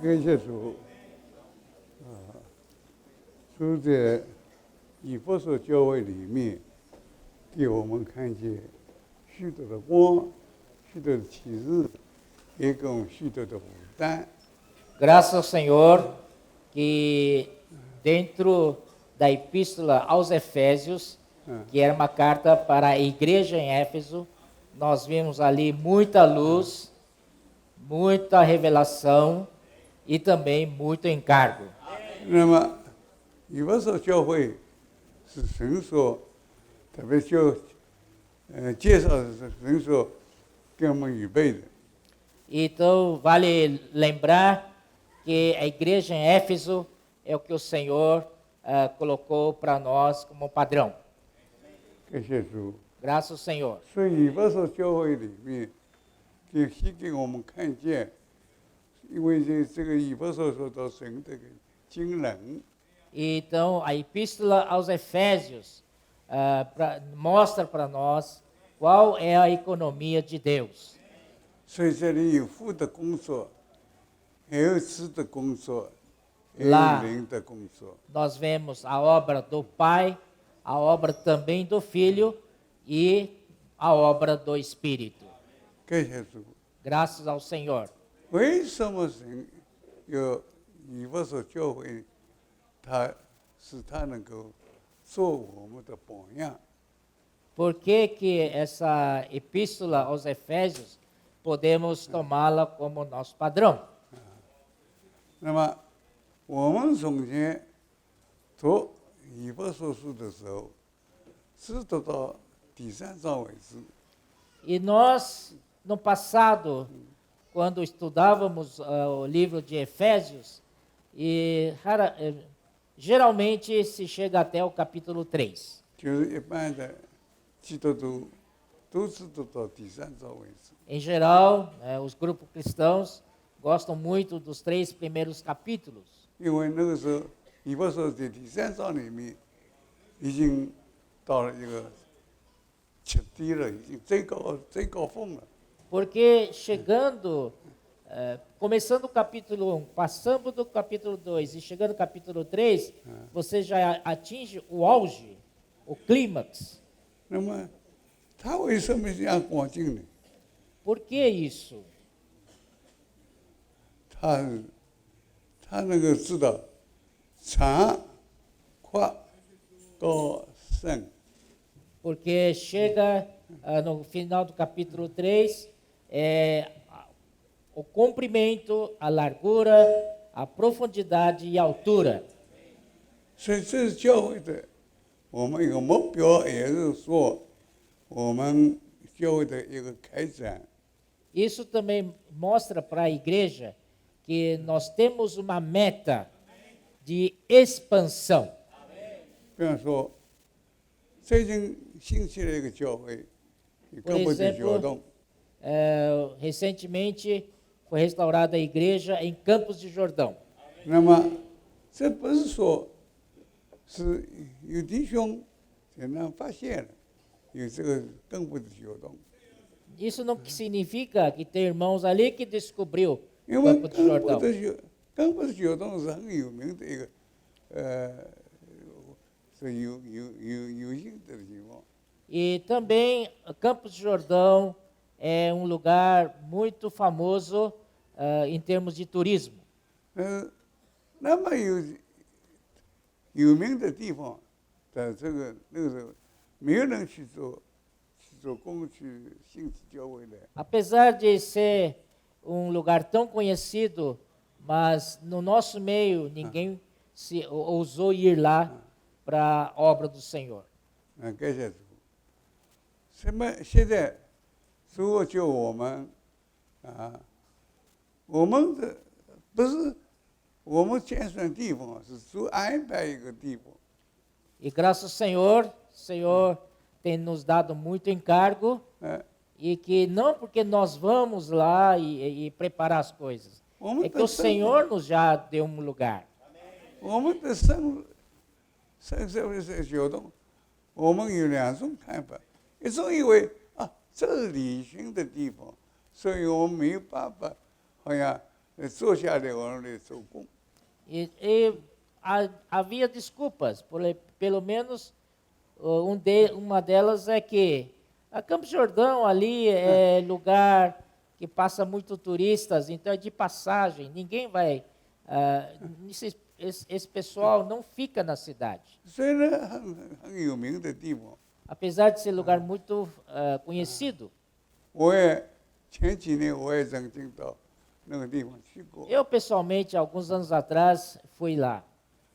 感谢主主在以弗所教会里面给我们看见许多的光，许多的启示，也给我们许多的负担。 Graças ao Senhor que dentro da epístola aos Efésios, que era uma carta para a igreja em Éfeso, nós vimos ali muita luz, muita revelação e também muito encargo. 那么以弗所教会是神所特别介绍的是神所给我们预备的。 Então, vale lembrar que a igreja em Éfeso é o que o Senhor colocou para nós como padrão. 感谢主。 Graças ao Senhor. 所以以弗所教会里面给我们看见，因为这个以弗所说到神的经纶。 Então, a epístola aos Efésios mostra para nós qual é a economia de Deus. 所以这里有父的工作，也有子的工作，也有 Lá 灵的工作。 nós vemos a obra do Pai, a obra também do Filho e a obra do Espírito. 感谢主。 Graças ao Senhor. 为什么神有以弗所教会，使他能够做我们的榜样？ Por que que essa epístola aos Efésios podemos tomá-la como nosso padrão? 那么我们从前读以弗所书的时候，是读到第3章为止。 E nós, no passado, quando estudávamos o livro de Efésios, geralmente se chega até o capítulo 3. 就是一般的基督徒都是读到第3章为止。 Em geral, os grupos cristãos gostam muito dos 3 primeiros capítulos, 因为那个时候以弗所在第3章里面已经到了一个极地了，已经最高峰了。 porque começando o capítulo 1, passando do capítulo 2 e chegando no capítulo 3, você já atinge o auge, o clímax. 那么他为什么这样光景呢？ Por que isso? 他能够知道长、宽、高、深。 Porque chega no final do capítulo 3, o comprimento, a largura, a profundidade e a altura. 所以这是教会的我们一个目标，也是说我们教会的一个开展。 Isso também mostra para a igreja que nós temos uma meta de expansão. 比方说，最近兴起了一个教会，根本的活动。 Recentemente foi restaurada a igreja em Campos de Jordão. 那么，这不是说是有弟兄在那发现了有这个根本的活动， Isso não significa que tem irmãos ali que descobriu 因为 Campos de Jordão. 根本的活动是很有名的一个是有名的地方。 E também Campos de Jordão é um lugar muito famoso em termos de turismo. 那么有名的地方的那个时候，没有人去做工去兴起教会的。 Apesar de ser um lugar tão conhecido, mas no nosso meio ninguém se ousou ir lá para a obra do Senhor. 感谢主。现在主叫我们我们的不是我们拣选地方，是主安排一个地方。 E graças ao Senhor, o Senhor tem nos dado muito encargo, e que não porque nós vamos lá e preparar as coisas, é que o Senhor nos já deu um lugar. 我们的生活动，我们有2种看法，一种以为这是旅行的地方，所以我们没有办法好像坐下来我们来做工。 Havia desculpas, pelo menos uma delas é que a Campos Jordão ali é lugar que passa muito turistas, então é de passagem, ninguém vai, esse pessoal não fica na cidade. 虽然很有名的地方， Apesar de ser lugar muito conhecido, 我也前几年我也曾经到那个地方去过， eu pessoalmente, alguns anos atrás, fui lá,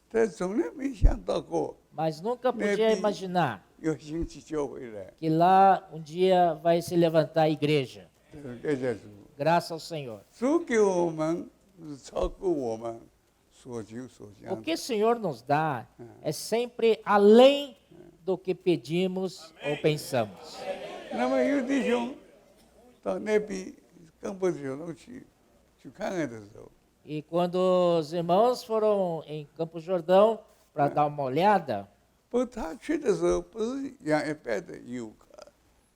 但从来没想到过 mas nunca podia imaginar 有兴起教会来。 que lá um dia vai se levantar a igreja. 感谢主， Graças ao Senhor. 主给我们是超过我们所求所 O 想 que o Senhor nos dá é sempre além do que pedimos ou pensamos. 那么有弟兄到那边更不主动去看看的时候， E quando os irmãos foram em Campo Jordão para dar uma olhada, 不，他去的时候不是像一般的游客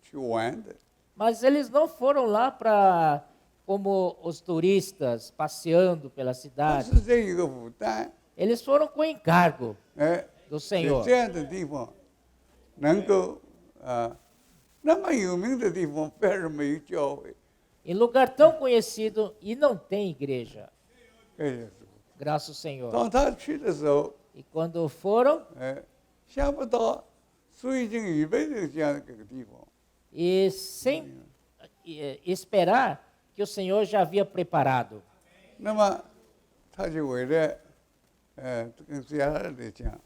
去玩的， mas eles não foram lá para como os turistas passeando pela 他 cidade. 是在一个负担， Eles foram com encargo 哎， do 在 Senhor. 这样的地方能够那么有名的地方反而没有教会， Em lugar tão conhecido e não tem igreja. 感谢主。 Graças ao Senhor. 当他去的时候， E quando foram, 想不到主已经预备了这样的一个地方， e sem esperar que o Senhor já havia preparado. 那么他就为了跟家人来讲，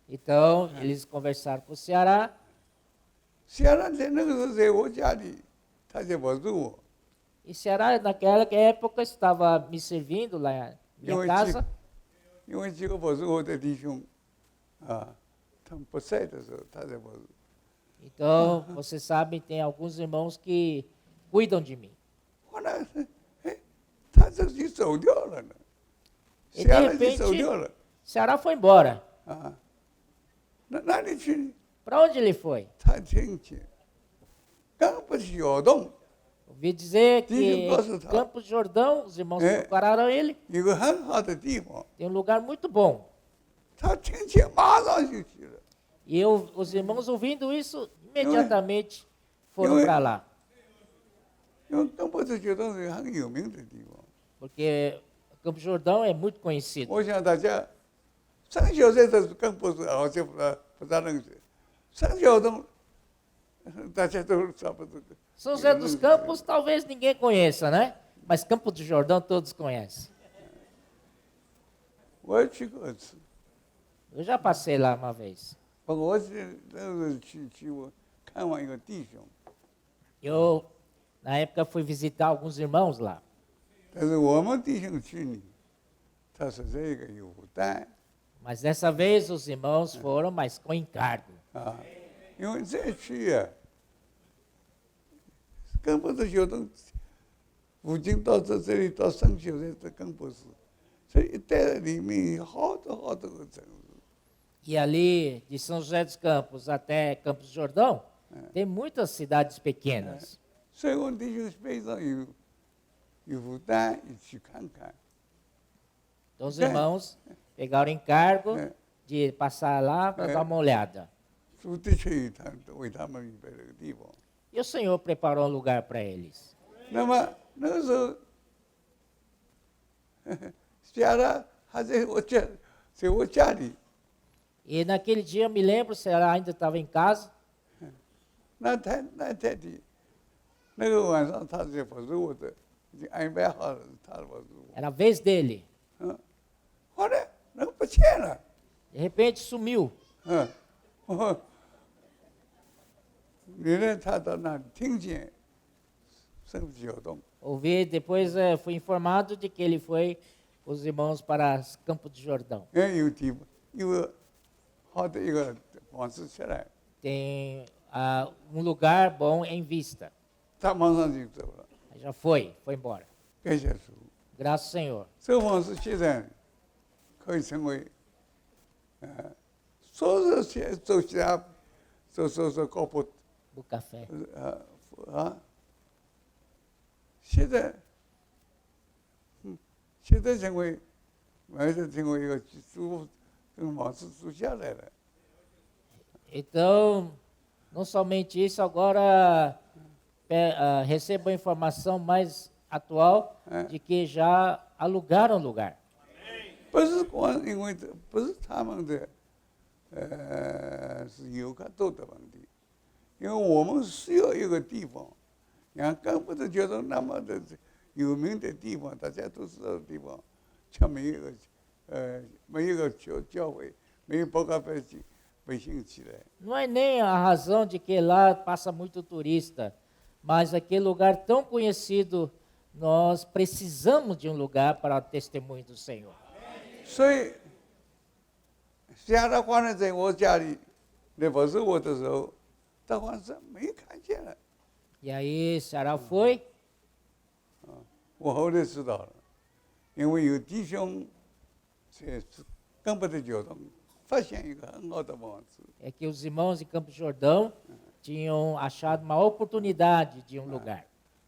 Então, eles conversaram com o Ceará, 家人在那个时候在我家里，他就不住我， e Ceará naquela época estava me servindo lá na minha casa, 因为几个不住我的弟兄，他们不在的时候，他才不住。 então, você sabe, tem alguns irmãos que cuidam de mim. 后来，他这就走掉了呢， E 家 de 人就走 repente, 掉了 Ceará foi embora. 那哪里去呢？ Para onde ele foi? 他听见，刚不小动， Ouvi dizer que Diga, em posso estar? Campos de Jordão, os irmãos É. procuraram ele, 有个很好的地方， tem um lugar muito bom. 他听见马上就去了。 E os irmãos ouvindo isso, imediatamente foram Eu- para lá. 因为更不是觉得是很有名的地方。 Porque Campos de Jordão é muito conhecido. 我想大家上小学的时候更不是好像不大认识，上小中大家都差不多。 São José dos Campos talvez ninguém conheça, né? Mas Campos de Jordão todos conhecem. 我也去过一次， Eu já passei lá uma vez. 不过我是那时候去我看望一个弟兄， Eu, na época, fui visitar alguns irmãos lá. 但是我们弟兄去呢，他是这个有负担 Mas dessa vez os irmãos foram, mas com encargo. 因为再去更不是学生，附近到这里到上小学这更不是，这一带里面有好多好多个城市。 E ali, de São José dos Campos até Campos de Jordão, tem muitas cidades pequenas. 所以我弟兄非常有负担，一起看看。 Então os irmãos pegaram encargo É. de passar lá para É. dar uma olhada. 主的确为他们预备了个地方。 E o Senhor preparou um lugar para eles. 那么那个时候，家人还在我家里， E naquele dia, eu me lembro, o Ceará ainda estava em casa. 那太太那个晚上他就不是我的，已经安排好了，他不是我。 Era a vez dele. 后来那个不见了， De repente, sumiu. 原来他到那里听见身体有动， Ouvi, depois fui informado de que ele foi com os irmãos para Campos de Jordão. 有地方有好的一个方式起来， Tem um lugar bom em vista. 他马上就走了。 Já foi embora. 感谢主， Graças ao Senhor. 这个方式现在可以成为，说是走其他，走高坡， Do café. 现在，现在成为一个主跟王室主下来了。 Então, não somente isso, agora recebo a informação mais atual de que já alugaram lugar. 不是光因为不是他们的是游客多的问题，因为我们需要一个地方，让更不是觉得那么的有名的地方，大家都知道的地方，却没有一个教会，没有包括百姓起来。 Não é nem a razão de que lá passa muito turista, mas aquele lugar tão conhecido, nós precisamos de um lugar para o testemunho do Senhor. 所以，夏大花呢，在我家里来服侍我的时候，大花是没看见了。 E aí, Ceará foi, 我后来知道了，因为有弟兄在根本的角度发现一个很好的房子， é que os irmãos de Campo Jordão tinham achado uma oportunidade de um lugar.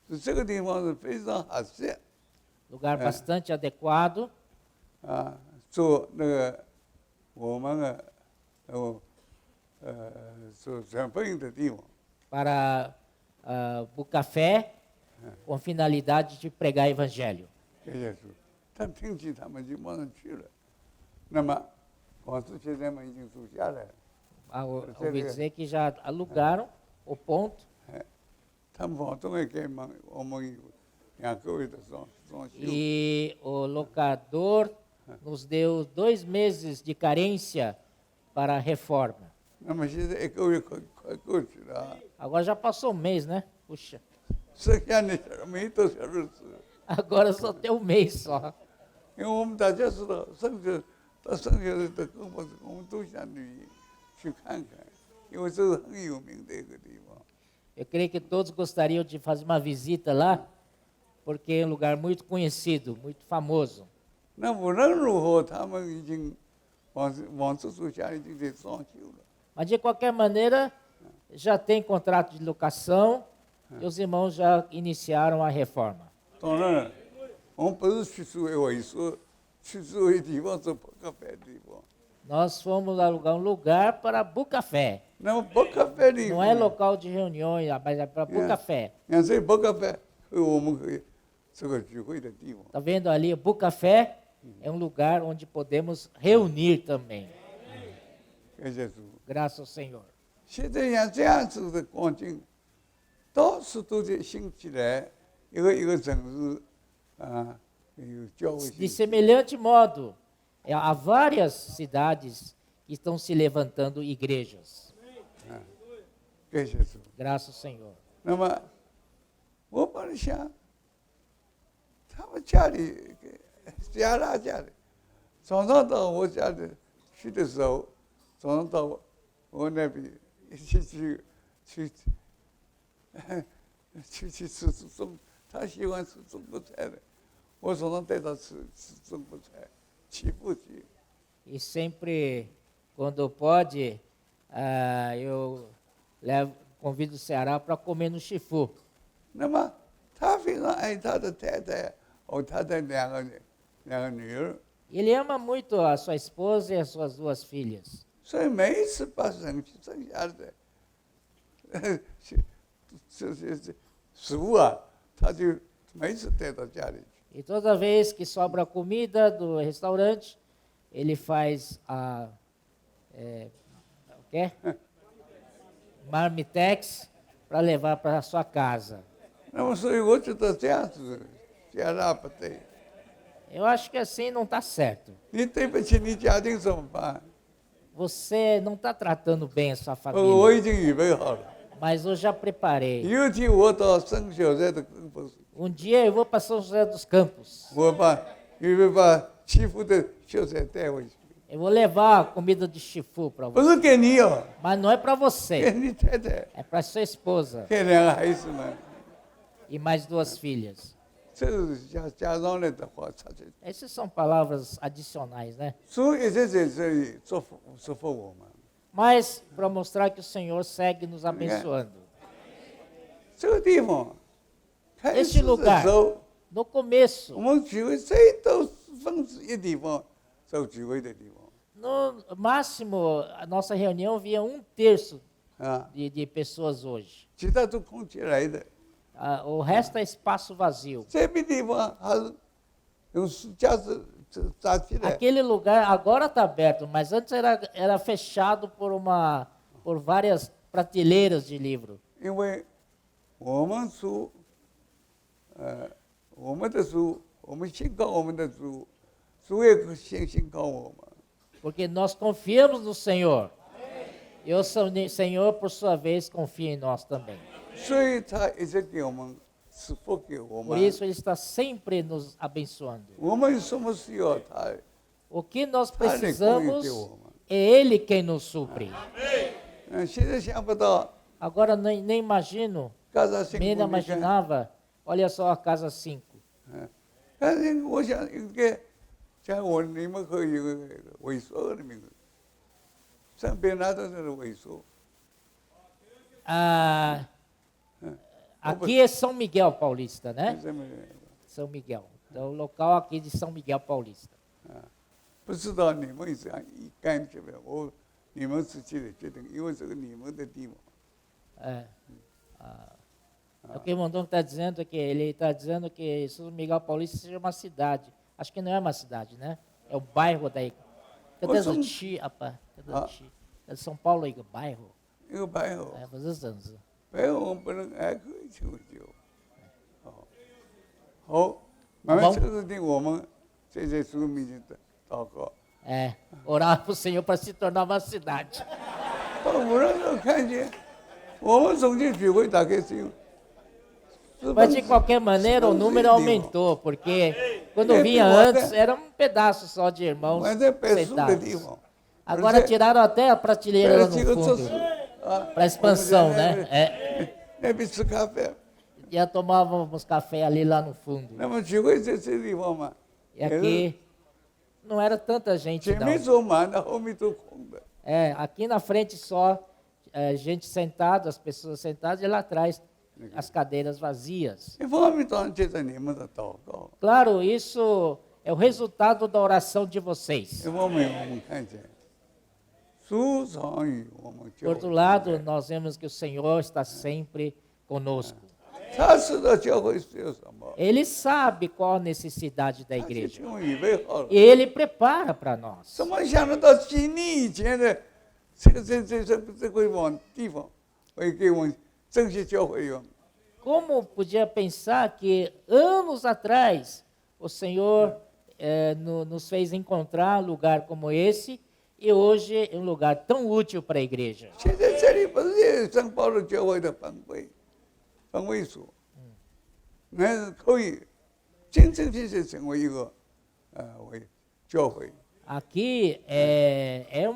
是这个地方是非常合适 Lugar bastante adequado 啊，做那个我们的做传福音的地方。 para o café, com finalidade de pregar evangelho. 谢谢主，他听起他们就马上去了。那么，王子现在们已经住下来了， Ouvi dizer que já alugaram o ponto 他们房东也给我们有2个月的装修。 e o locador nos deu 2 meses de carência para a reforma. 那么现在1个月快过去了啊， Agora já passou um mês, né? Puxa, 剩下的没多少日子， agora só tem um mês só. 因为我们大家知道，剩下的根本我们都想去看看，因为这是很有名的一个地方。 Eu creio que todos gostariam de fazer uma visita lá, porque é um lugar muito conhecido, muito famoso. 那无论如何，他们已经往这住家已经在装修了。 Mas de qualquer maneira, já tem contrato de locação e os irmãos já iniciaram a reforma. 当然了，我们不是去住一会所，去住一地方做博咖啡的地方。 Nós fomos alugar um lugar para Bucafé. 那么博咖啡的地 Não é 方， local de reuniões, mas é para Bucafé. 像这博咖啡，我们可以这个聚会的地方。 Está vendo ali? Bucafé é um lugar onde podemos reunir também. 感谢主。 Graças ao Senhor. 现在像这样子的光景，到处都在兴起来，一个城市啊，有教会 De 兴起。 semelhante modo, há várias cidades que estão se levantando igrejas. 感谢主。 Graças ao Senhor. 那么，我本来想，他们家里，加拿家里，早上到我家里去的时候，早上到我那边一起去吃中，他喜欢吃中国菜的，我早上带他吃中国菜，起步去。 E sempre, quando pode, eu convido o Ceará para comer no Chifu. 那么他非常爱他的太太和他的两个女儿， Ele ama muito a sua esposa e as suas 2 filhas. 所以每一次把剩下的这食物啊，他就每次带到家里去。 E toda vez que sobra comida do restaurante, ele faz o quê? Marmitex para levar para a sua casa. 那么，所以我觉得这样子加拿不对， Eu acho que assim não está certo. 你对不起你家庭怎么办？ Você não está tratando bem a sua 我 família, 已经预备好了。 mas eu já preparei. 有一天我到圣小寨的根本， Um dia eu vou para São José dos Campos. 我预备把欺负的小菜带回去， Eu vou levar a comida de Chifu para 不 você. 是给你哦， Mas não é para 给 você, 你太太， é para sua esposa 给2个孩子们。 e mais 2 filhas. 这是加上来的话，他就 Essas são palavras adicionais, né? 主一直在这里祝福我们。 Mas para mostrar que o Senhor segue nos abençoando. 这个地方开始 Este 的 lugar 时候 No começo, 我们聚会谁都分一地方找聚会的地方 no máximo, a nossa reunião via 1/3 啊， de pessoas hoje. 其他都空起来的。 O resto é espaço vazio. 这边地方还是用架子扎起来， Aquele lugar agora está aberto, mas antes era fechado por várias prateleiras de livro. 因为我们书，我们的书，我们信靠我们的主，主也信靠我们。 Porque nós confiamos no Senhor. E o Senhor, por sua vez, confia em nós também. 所以他一直给我们赐福给我 Por 们。 isso, Ele está sempre nos abençoando. 我们有什么需要他？ O que nós Ele precisamos cuida de você. é Ele quem nos supre. 现在想不到， Agora nem imagino, casa 幸 nem 福你看。 imaginava. Olha só a casa 5. 但是我想应该，像我你们可以有个萎缩的名字，上边拿到这个萎缩。 Ah, aqui é São Miguel Paulista, né? 什么？ São Miguel. Então, o local aqui de São Miguel Paulista. 不知道你们这样一干这边，你们自己的决定，因为这个你们的地方。 O que o Mondongo está dizendo é que ele está dizendo que São Miguel Paulista seja uma cidade. Acho que não é uma cidade, né? É o bairro daí. Cadê Ô, São- o Ti, rapaz? Cadê o Ti? É São Paulo aí, o bairro. 一个白后， É, vocês estão. 白后我们不能挨个求救。好，慢慢测试定我们这些书迷的祷告， É, orar para o Senhor para se tornar uma cidade. 到无人都看见，我们重新聚会打开是有。 Mas de qualquer maneira o número aumentou, porque quando vinha antes era um pedaço só de irmãos Mas é pessoa de sentados. Deus. Agora Mas é- tiraram até a prateleira lá no Parece que eu sou- fundo, Ah, para expansão, vamos né? dizer, É, Deve ser café. já tomávamos café ali lá no fundo. 那么聚会这些地方嘛， E aqui não era tanta gente, 前 não. 面坐满的，后面都空的。 É, aqui na frente só gente sentada, as pessoas sentadas, e lá atrás as cadeiras vazias. 一方面当然接着你们的祷告， Claro, isso é o resultado da oração de vocês. 一方面我们看见主常与我们 Por 交 outro lado, nós vemos que o Senhor está sempre conosco. 他知道教会需要什么， Ele sabe qual a necessidade da 他就 igreja. 全部预备好了 E。Ele prepara para nós. 怎么想得到几年以前的这个地方，会给我们这些教会用？ Como podia pensar que anos atrás o Senhor nos fez encontrar um lugar como esse e hoje é um lugar tão útil para a igreja? 现在这里不是也有圣保罗教会的分会所，那是可以真正的成为一个为教会。 Aqui é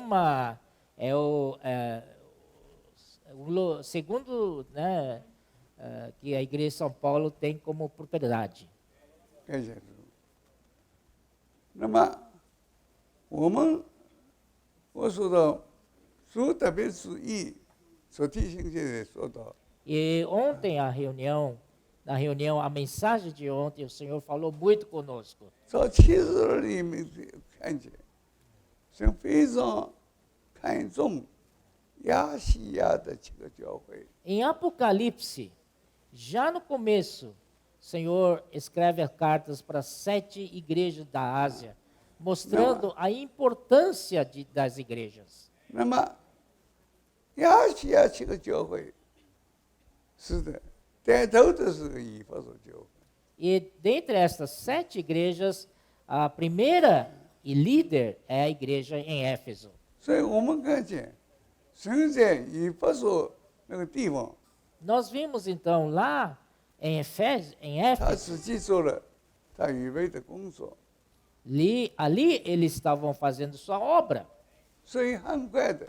o segundo, né, que a igreja de São Paulo tem como propriedade. 感谢主。那么我说到主，特别是所提醒现在说到， E ontem na reunião, a mensagem de ontem, o Senhor falou muito conosco. 在启示里面看见，是非常看重亚细亚的几个教会。 Em Apocalipse, já no começo, o Senhor escreve as cartas para 7 igrejas da Ásia, mostrando a importância das igrejas. 那么亚细亚几个教会，是的，带头的是个以弗所教会。 E dentre essas 7 igrejas, a primeira e líder é a igreja em Éfeso. 所以我们看见，神在以弗所那个地方， Nós vimos então lá em 他 Éfeso, 自己做了他预备的工作， ali eles estavam fazendo sua obra. 所以很快的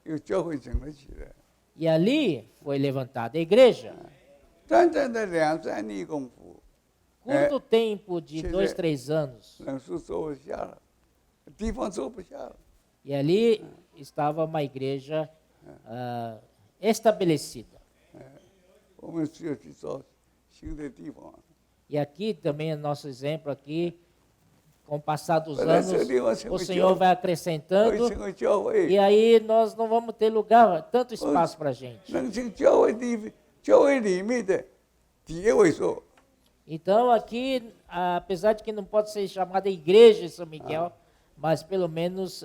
有教会整了起来。 E ali foi levantada a igreja. 短短的2、3年功夫， Curto tempo de Quer 2, dizer- 3 anos. 人数坐不下了，地方坐不下了。 E ali estava uma igreja estabelecida. 我们需要去找新的地方。E aqui também é nosso exemplo aqui, com o passar dos Parece anos, ali você o vai Senhor vai 会 acrescentando 成为教会 e aí nós não vamos ter lugar, tanto espaço para a gente. 能进教会里面的第一位数， Então aqui, apesar de que não pode ser chamada igreja de São Miguel, mas pelo menos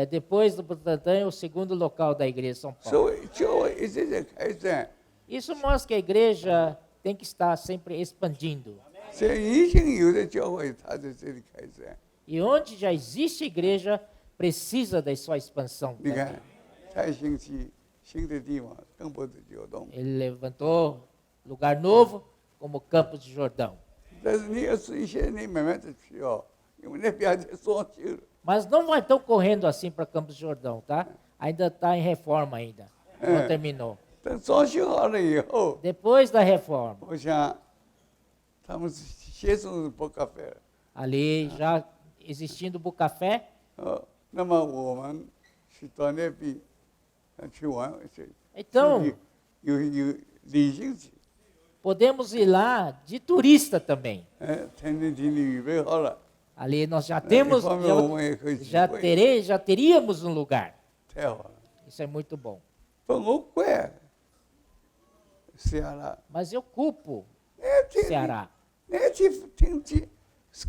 depois do Butantã é o segundo local da igreja de São Paulo. 所以教会一直在开展。 Isso mostra que a igreja tem que estar sempre expandindo. 所以已经有的教会，它在这里开展。 E onde já existe igreja, precisa da sua expansão. 你看，才兴起新的地方，更不得流动。 Ele levantou lugar novo, como Campos de Jordão. 但是你要注意一些，你慢慢的去哦，因为那边在装修了。 Mas não vai tão correndo assim para Campos de Jordão, tá? Ainda está em reforma ainda, não terminou. 等装修好了以后， Depois da reforma, 我想他们协助不咖啡了。 ali já existindo o Bucafé, 那么我们去到那边去玩去， então 有旅行去， podemos ir lá de turista também. 天天听你预备好了， Ali nós já 一 temos, 方面我们也可以聚 já 会， já teríamos um lugar. 太好了。 Isso é muito bom. 不，我怪是啊啦， Mas eu culpo 那天 Ceará. 那天听见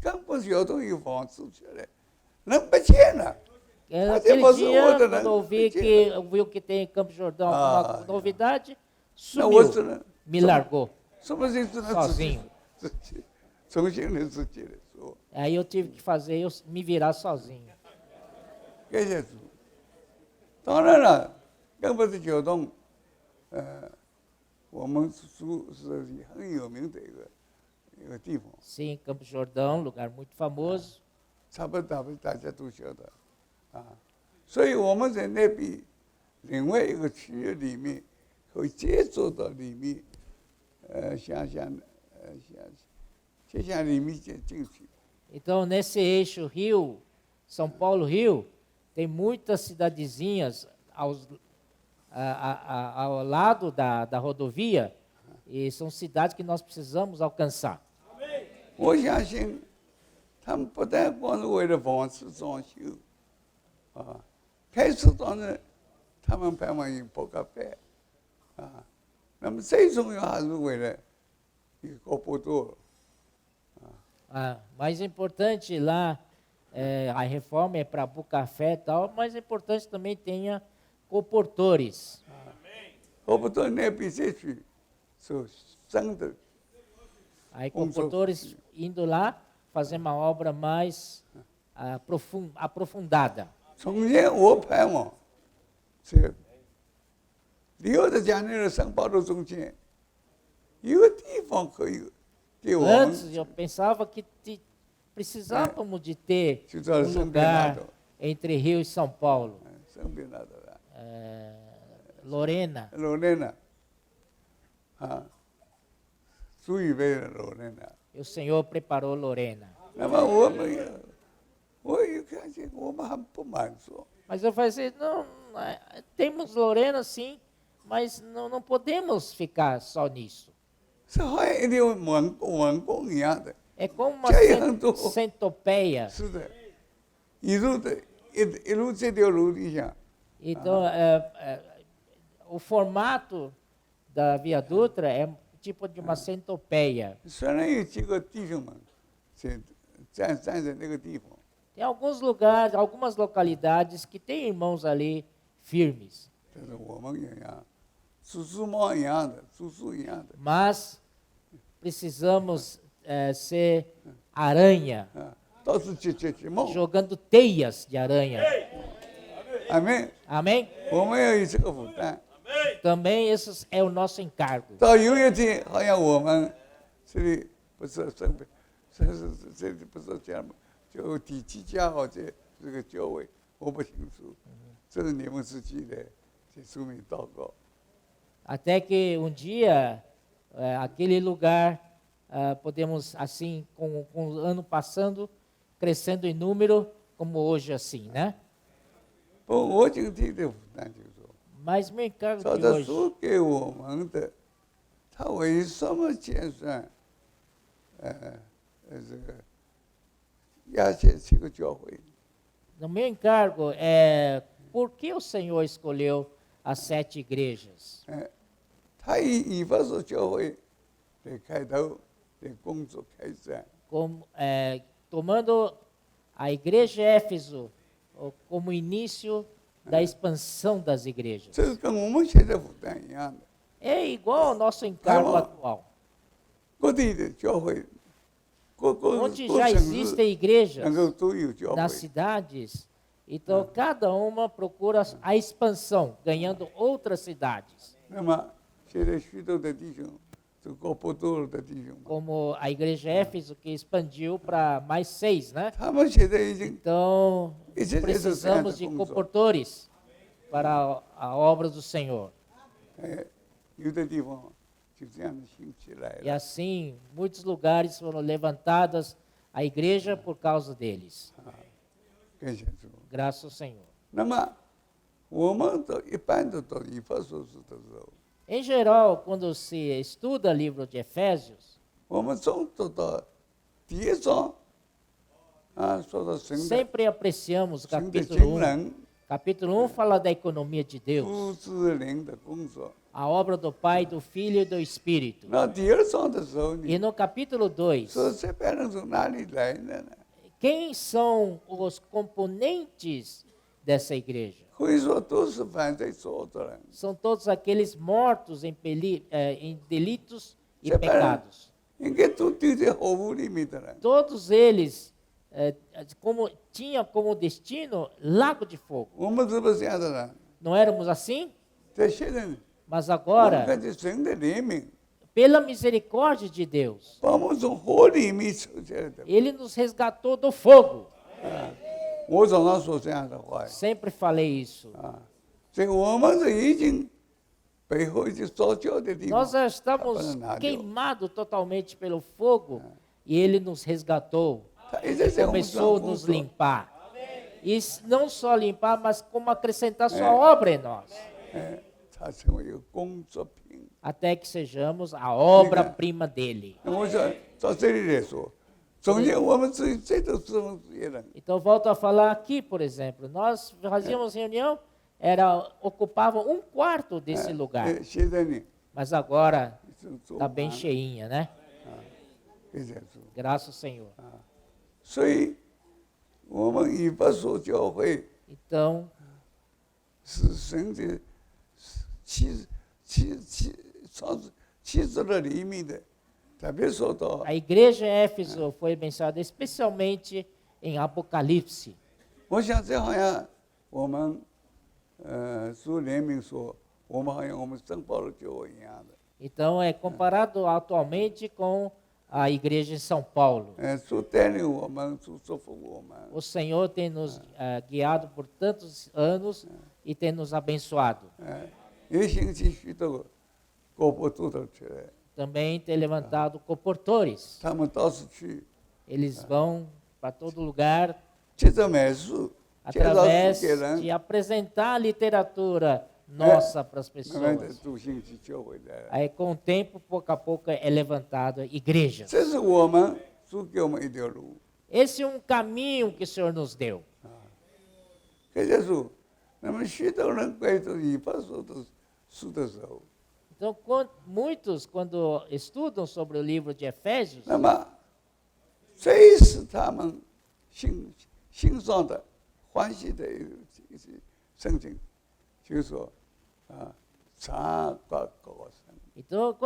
根本交通有房子出来，人不见了。 Aquele você dia, outra, quando né? ouviu que tem em Campos de Jordão alguma novidade, 那 sumiu, 我只能 me largou 什么事只能 sozinho. 自己重新的自己来做。 Aí eu tive que fazer, eu me virar sozinho. 感谢主。当然了，更不是交通，我们住是很有名的一个地方， Sim, Campos de Jordão, lugar muito famoso. 差不多大家都晓得，所以我们在那边另外一个区域里面，可以接触到里面，就像里面进去。 Então, nesse eixo Rio, São Paulo-Rio, tem muitas cidadezinhas ao lado da rodovia, e são cidades que nós precisamos alcançar. 我相信，他们不但光是为了房子装修，开始当然他们盼望有扑克牌，那么最重要还是为了一个不多。 Mais importante lá, a reforma é para Bucafé e tal, mas é importante também tenha comportores. 我不到那边再去做真的， Aí comportores indo lá fazer uma obra mais aprofundada. 从前我盼望在留在家里的城堡的中间，有个地方可以给我们 Antes eu pensava que precisávamos de ter 去到 um 身边那 lugar 头， entre Rio e São Paulo. 身边那头的。 Lorena, 老人呢，主预备的老人呢。 o Senhor preparou Lorena. 那么我有看见我们很不满足， Mas eu falei assim, não, temos Lorena sim, mas não podemos ficar só nisso. 是好像一条文工一样的。 É como uma Já é muito- centopeia. 是的，一路这条路底下， Então, o formato da Via Dutra é tipo de uma centopeia. 虽然有几个弟兄们站在那个地方， Tem alguns lugares, algumas localidades que tem irmãos ali firmes, 但是我们一样，蜘蛛猫一样的，蜘蛛一样的， mas precisamos ser aranha, 到处去梦。 jogando teias de aranha. 阿妹， Amém? 我们要有这个负担。 Também esse é o nosso encargo. 到有一天，好像我们这里不是生病，这里不是讲就第几家好这个教会，我不清楚，这是你们自己的书面祷告。 Até que um dia, aquele lugar, podemos assim, com o ano passando, crescendo em número, como hoje assim, né? 不，我今天的负担就是说， Mas meu encargo 照 de 着 hoje, 书给我们的，他为什么减算这个亚细7个教会。 No meu encargo é por que o Senhor escolheu as 7 igrejas? 他以弗所教会来开头的工作开展， Tomando a igreja Éfeso como início da expansão das igrejas. 这个跟我们现在负担一样的。 É igual ao nosso encargo atual, 各地的教会，各 onde já 城市 existem igrejas 能够都有教会 nas。cidades, então cada uma procura a expansão, ganhando outras cidades. 那么现在许多的弟兄，这个不多的弟兄， Como a igreja Éfeso, que expandiu para mais 6, né? 他们现在已经 Então, 一直在做这样的 precisamos de 工作。 comportores para a obra do Senhor. 有的地方就这样的兴起来 E 了。 assim, muitos lugares foram levantadas a igreja por causa deles. 感谢主。 Graças ao Senhor. 那么我们都一般都到以弗所书的时候， Em geral, quando se estuda o livro de Efésios, 我们总读到第1章，说到神的 sempre apreciamos o 神的 capítulo 经 1. 纶， Capítulo 1 fala da economia de Deus, 父子灵的工作。 a obra do Pai, do Filho e do Espírito. 那第2章的时候 E 呢， no capítulo 2, 说这帮人从哪里来的呢？ quem são os componentes dessa igreja? 可以说都是犯罪做的人。 São todos aqueles mortos em delitos e Separa. pecados. 应该都丢在火湖里面的人。 Todos eles tinham como destino lago de fogo. 我们是不是这样的人？ Não éramos assim? 在现在， Mas 我们 agora, 感觉神的怜悯， pela misericórdia de Deus, 把我们从火里面抽起来的。 Ele nos resgatou do fogo. 我常常说这样的话 Sempre falei isso. 这个我们是已经背后已经烧焦的地方 Nós já estamos 把它拿掉。 queimados totalmente pelo fogo e Ele nos resgatou. 他一直在我们上 Começou a 工 nos 作， limpar. E não só limpar, mas como acrescentar sua obra em nós. 他成为一个工作品。 Até que sejamos a obra-prima dele. 那我想到这里来说，中间我们只有最多是我们这些人， Então, volto a falar aqui, por exemplo. Nós fazíamos reunião, ocupava 1/4 desse lugar. 现在呢， Mas agora 是做 está bem cheinha, né? 给这做。 Graças ao Senhor. 所以，我们以弗所教会 Então, 是神的启示了里面的，特别说到 a igreja em Éfeso foi mencionada especialmente em Apocalipse. 我想这好像我们主联名说，我们好像我们圣保罗教会一样的， Então, é comparado atualmente com a igreja em São Paulo. 主带领我们，主祝福我们。 O Senhor tem nos guiado por tantos anos e tem nos abençoado. 也兴起许多国博组织起来， Também tem levantado comportores. 他们到处去， Eles vão para todo lugar 接着买书，介绍书 através 给人 de，apresentar a literatura nossa para as 慢慢的 pessoas. 都兴起教会来了。 Aí, com o tempo, pouco a pouco, é levantado igrejas. 这是我们主给我们一条路。 Esse é um caminho que o Senhor nos deu. 感谢主，那么许多人关注以弗所的书的时候， Então, muitos, quando estudam sobre o livro de Efésios, 那么这是他们欣赏的、欢喜的一些圣经，就是说查过高深。 então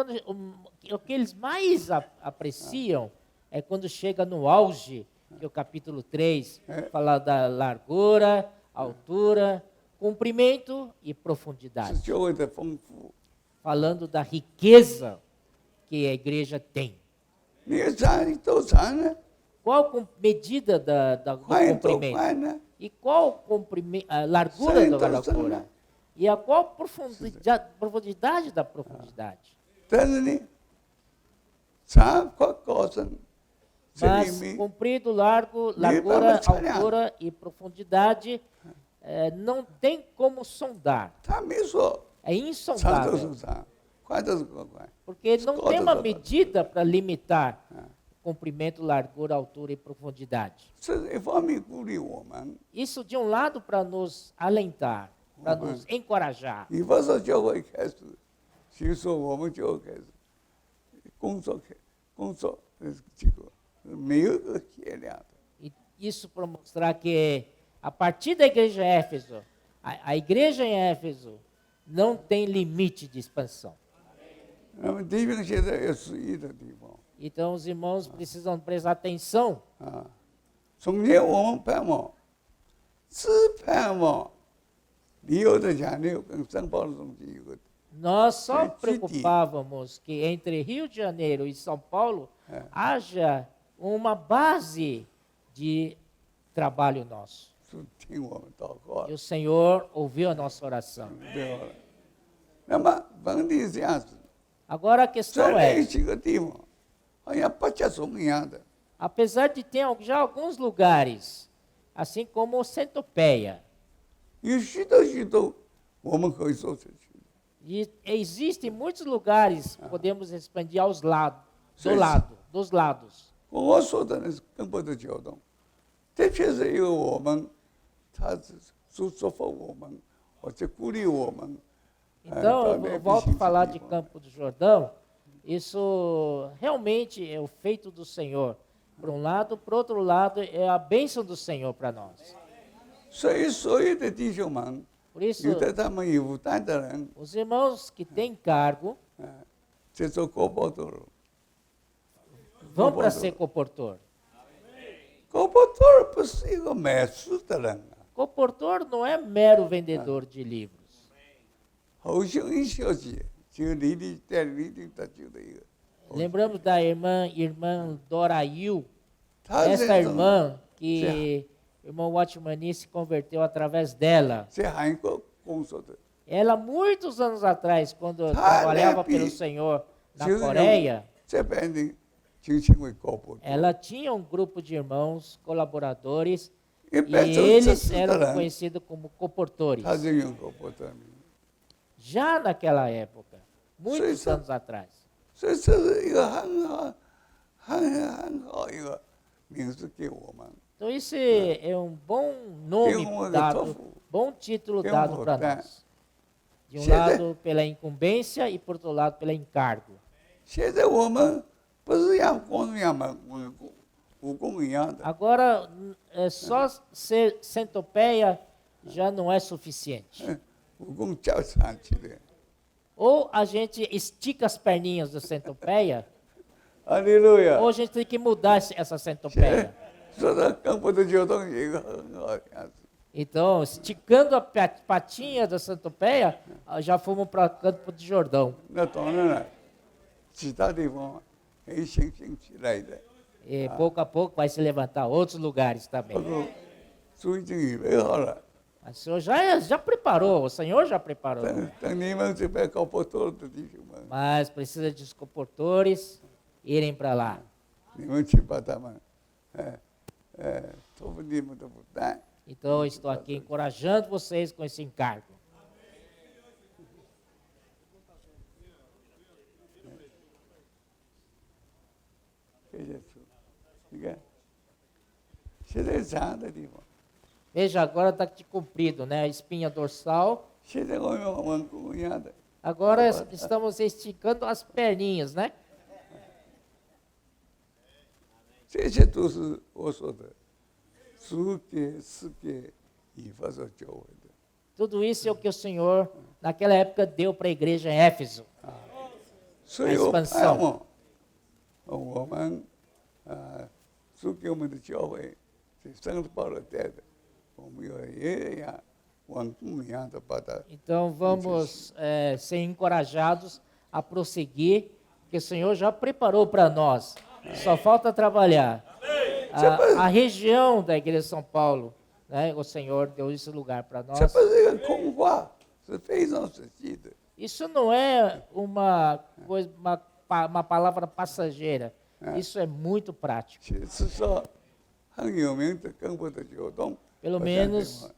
o que eles mais apreciam é quando chega no auge, que é o capítulo 3 fala da largura, altura, comprimento e 是 profundidade. 教会的丰富。 Falando da riqueza que a igreja tem. 你查多长呢？ Qual medida do 宽多 comprimento? 宽呢？ E qual a largura da largura? E a qual profundidade da profundidade? 但是呢，查过高深，这里 Mas 面 comprido, largura, altura e profundidade não tem como sondar. 他没说 É 长都是 insondável. 长，宽都是宽。 Porque não tem uma medida para limitar comprimento, largura, altura e profundidade. 这是一方面鼓励我们， Isso, de um lado, para nos alentar, para nos encorajar. 以弗所教会开始，比如说我们就开始工作这个没有一个限量的。 E isso para mostrar que, a partir da igreja em Éfeso, a igreja em Éfeso não tem limite de expansão. 那么弟兄现在要注意的地方 Então, os irmãos precisam prestar atenção. 啊，从前我们盼望，只盼望旅游的强流跟申报的中间有个 Nós só É, preocupávamos que entre Rio de Janeiro e São Paulo haja uma base de trabalho nosso. 是听我们祷告 E o Senhor ouviu a nossa oração. 对吧？那么问题是这样子， Agora a 在 questão 那 é, 几个地方好像不接种一样的， apesar de ter já alguns lugares, assim como Centopeia, 有许多我们可以做出去。 e existem muitos lugares que podemos expandir aos lados, Sim. dos lados. 我说的呢是根本的交通，特别是有我们，他是祝福我们，或者鼓励我们。 Então, eu volto a falar de Campo do Jordão, isso realmente é o feito do Senhor. Por um lado, por outro lado, é a bênção do Senhor para nós. 所以所有的弟兄们， Por isso, 有的他们有负担的人， os irmãos que têm cargo 在做高报道了。 vão para ser comportor. 高报道不是一个买书的人啊， Comportor não é mero vendedor de livros. 侯秀英小姐就李丽带李丽得救的一个， Lembramos da irmã Dora Yu, 她是 essa irmã que o irmão Watmani se converteu através dela. 在韩国工作的， Ela, muitos anos atrás, quando eu Ah, trabalhava Lepe. pelo Senhor na Jesus Coreia, 这边的就称为高报道。 ela tinha um grupo de irmãos colaboradores 一 e 般做这 eles 事的 eram 人， conhecidos como comportores. 他就用高报道名。 Já naquela época, muitos Sim, sim. anos atrás. 所以这是一个很好一个名字给我们。 Então, esse é um bom nome Tem um dado, tofu. bom título Tem dado para vontade. nós. De um Chega. lado, pela incumbência e, por outro lado, pelo encargo. 现在我们不是像光荣样们武功一样的， Agora, só ser centopeia já não é suficiente. 武功较上去的。 Ou a gente estica as perninhas da centopeia, 哈利路亚 ou！a gente tem que mudar essa 现 centopeia. 在说的根本的交通有一个很好的样子。 Então, esticando a patinha da centopeia, já fomos para Campo de Jordão. 那当然了，其他地方很新兴起来的， E pouco a pouco vai se levantar outros lugares 不 também. 过主已经预备好了。 Mas o Senhor já preparou, o Senhor já preparou. 等你们这边搞不透的弟兄们， Mas precisa de os comportores irem para lá. 你们去把他们，托付你们的负担。 Então, eu estou aqui encorajando vocês com esse encargo. 谢谢主，你看，现在这样的地方， Veja, agora está comprido, né? A espinha dorsal. 现在我们文工一样的， Agora estamos esticando as perninhas, né? 这些都是我说的，主给是给以弗所教会的。 Tudo isso é o que o Senhor, naquela época, deu para a igreja em Éfeso. 所以我 expansão 盼望我们主给我们的教会，在圣保罗带的，我们要也一样文工一样的把它。 Então, vamos ser encorajados a prosseguir, que o Senhor já preparou para nós. Só falta trabalhar. A região da Igreja de São Paulo, né? O Senhor deu esse lugar para 这 nós. 不是一个空话，是非常实际的。 Isso não é uma palavra passageira. Isso é muito prático. 其实说很有名的根本的交通， Pelo menos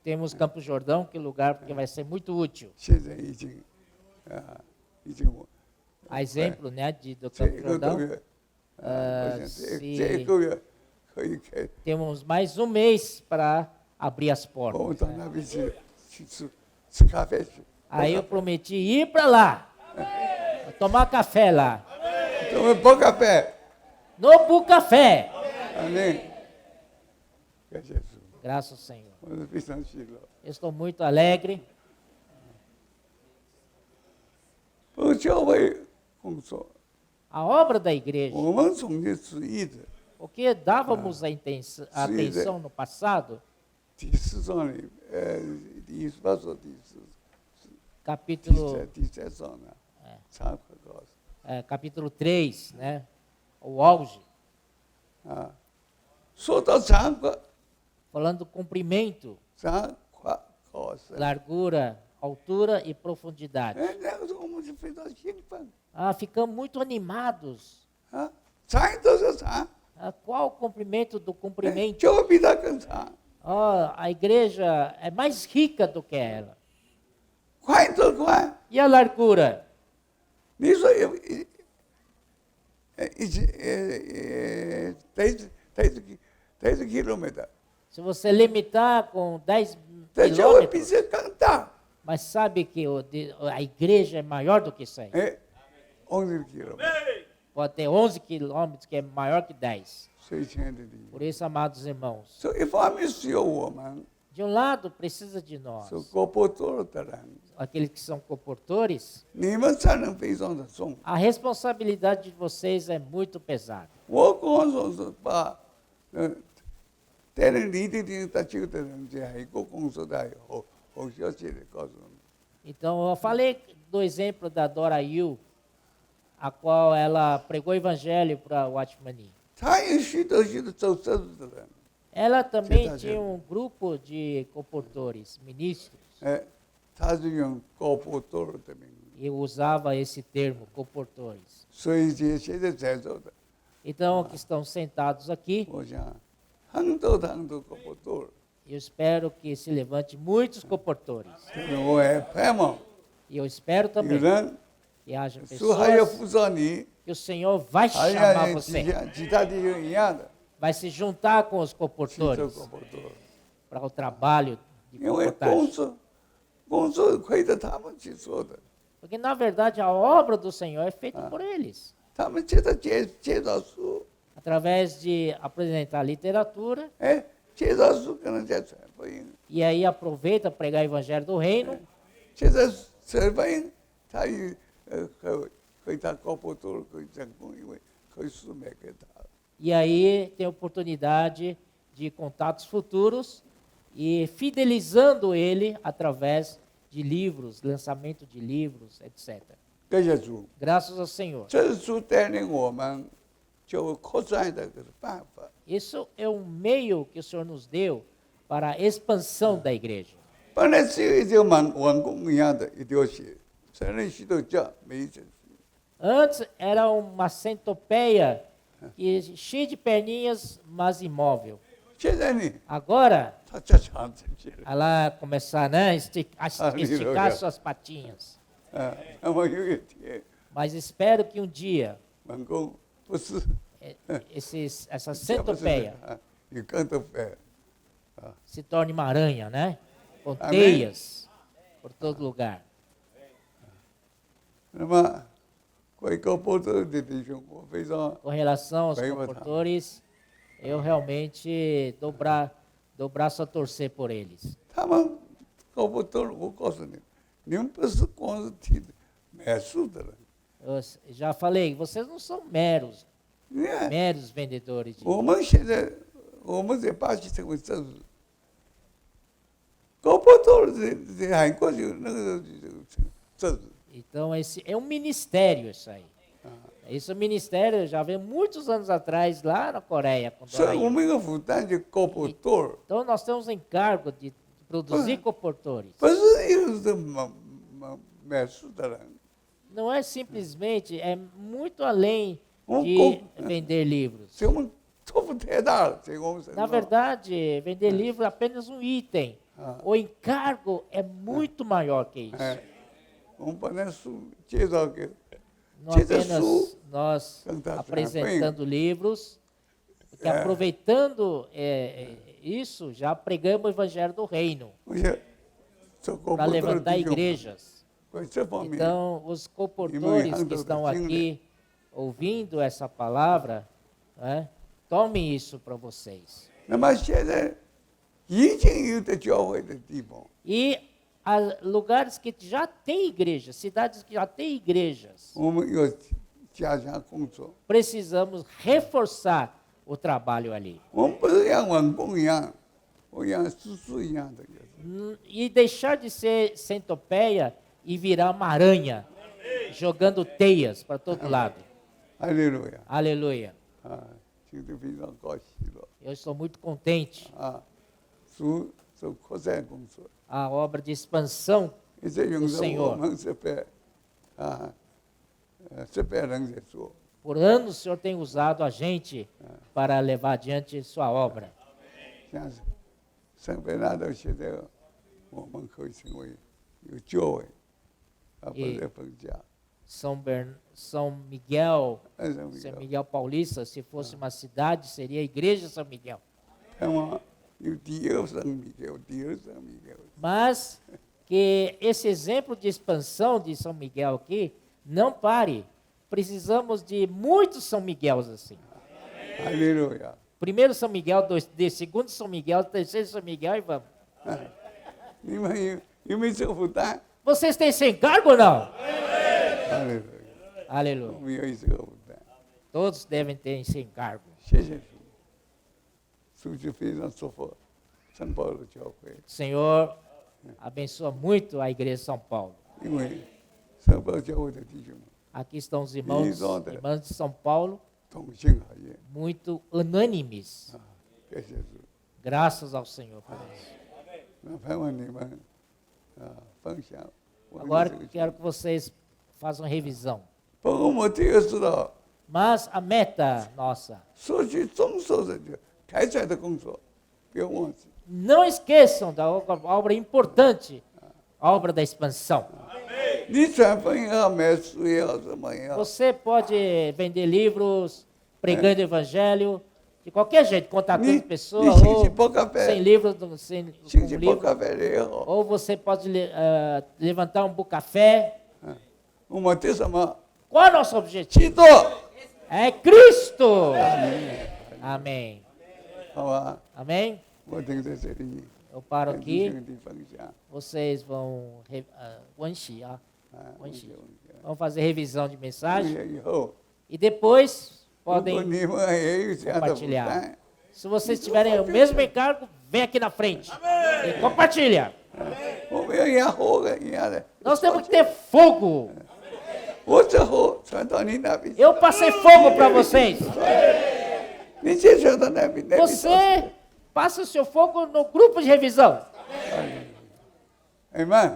temos Campo Jordão, que lugar porque vai ser muito útil. 现在已经 A exemplo, né, do 这 Campo 个 Jordão, 多月，我想是这个月可以开， temos mais um mês para abrir as 我们 portas. 到那边去吃咖啡去。 Aí eu prometi ir para lá, tomar café lá, 我们包咖啡， no Bucafé. 那感谢主， Graças ao Senhor. 我是非常喜乐。 Eu estou muito alegre. 我教会工作， A obra da igreja, 我们从的旨意的 o que dávamos a atenção no passado, 第4章里，第18章capítulo, 第三章呢，常会告诉 capítulo 3, né, o auge, 啊，说到常会， falando do comprimento, 常会告诉， largura, altura e profundidade. 那个时候我们就非常兴奋 Ficamos muito animados. 啊，长都是长， Qual o comprimento do comprimento? 就会比它更长， A igreja é mais rica do que ela. 宽就宽。 E a largura? 你说10 quilômetros， Se você limitar com 10 这就会比 quilômetros, 这更大， mas sabe que a igreja é maior do que isso aí. 11 quilômetros。 Pode ter 11 quilômetros, que é maior que 10. 所以，亲爱的弟兄， Por isso, amados irmãos, 所以一方面需要我们 de um lado precisa de nós, 是国波多的人， aqueles que são comportores, 你们才能非常的重。 a responsabilidade de vocês é muito pesada. 我光说是把带领你的人得救的人，这还有一个工作的好消息的告诉你。 Então, eu falei do exemplo da Dora Yu, a qual ela pregou o evangelho para o Watchmani. 他有许多走这路的人， Ela também Verdade, tinha é. um grupo de comportores, ministros, 他是用国波多的名字， e usava esse termo, comportores. 所以这现在在座的， Então, que estão sentados aqui, 我想很多国波多， eu espero que se levante muitos comportores. 我也盼望 E eu espero 有 também 人 que haja 说还要 pessoas 扶上你， que o Senhor vai 还 chamar 要 você, 其他的人一样的 vai se juntar com os 去做 comportores 国波多， para o trabalho de 因为 comportagem. 工作亏得他们去做的， Porque, na verdade, a obra do Senhor é feita por eles. 他们接着介绍书， Através de apresentar literatura, 介绍书跟人家传福音， e aí aproveita para pregar o evangelho do reino, 接着传福音，他也可以他国波多可以成功，因为可以书卖给他。 e aí tem oportunidade de contatos futuros e fidelizando ele através de livros, lançamento de livros, etc. 感谢主， Graças ao Senhor. 这是主带领我们就扩展的个办法。 Isso é um meio que o Senhor nos deu para a expansão da igreja. 本来只有一条完工一样的一条线，成人许多家没有程序。 Antes era uma centopeia cheia de perninhas, mas imóvel. 现在呢， Agora, 他加强程序了。 ela começar, né, a esticar Aleluia. suas patinhas. 那么有一天 Mas espero que um dia 完工不是 essa centopeia 有更多份。 se torne uma aranha, né? Com Amém. teias por todo lugar. 那么贵国波多的弟兄，我非常 Com relação aos Bem, boa comportores, eu realmente dou braço a torcer por eles. 他们国波多，我告诉你，你们不是光是听买书的人， Eu já falei, vocês não são meros 你看 vendedores de 我们现在我们在巴西成为政治，国波多在韩国就那个政治。 Então, esse é um ministério isso aí. Esse ministério já veio muitos anos atrás, lá na Coreia. Com 所以我 Dora Yu. 们的负担就国波多， Então, nós temos o encargo de produzir comportores. 不是有的买书的人， Não é simplesmente, é muito além Um de co- vender livros. 所以我们托付太大了，在我们身 Na 上。 verdade, vender livro é apenas um item. O encargo é muito maior que isso. 我们把那书介绍给 não apenas nós apresentando livros, porque aproveitando isso, já pregamos o evangelho do reino, para levantar igrejas. Então, os comportores que estão aqui ouvindo essa palavra, né, tomem isso para vocês. E há lugares que já tem igrejas, cidades que já têm igrejas. Precisamos reforçar o trabalho ali. E deixar de ser centopeia e virar uma aranha, jogando teias para todo lado. Aleluia. Aleluia. Eu estou muito contente. A obra de expansão do Senhor. Por anos o Senhor tem usado a gente para levar adiante sua obra. São Miguel Paulista, se fosse uma cidade, seria a Igreja São Miguel. Mas que esse exemplo de expansão de São Miguel aqui não pare. Precisamos de muitos São Miguéis assim. Aleluia. Primeiro São Miguel, segundo São Miguel, terceiro São Miguel e vamos. Vocês têm esse encargo ou não? Aleluia. Todos devem ter esse encargo. Senhor, abençoa muito a Igreja de São Paulo. Aqui estão os irmãs de São Paulo, muito unânimes. Graças ao Senhor por isso. Agora quero que vocês façam revisão. Mas a meta nossa, não esqueçam da obra importante, a obra da expansão. Você pode vender livros, pregando o evangelho, de qualquer jeito, contatando pessoas, ou sem livro, ou você pode levantar um café. Qual é o nosso objetivo? É Cristo. Amém. Amém. Eu paro aqui. Vocês vão vão fazer revisão de mensagem e depois podem compartilhar. Se vocês tiverem o mesmo encargo, vem aqui na frente e compartilha. Nós temos que ter fogo. Eu passei fogo para vocês. Você passa o seu fogo no grupo de revisão.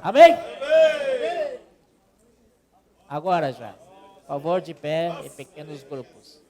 Amém? Agora já. Por favor, de pé em pequenos grupos.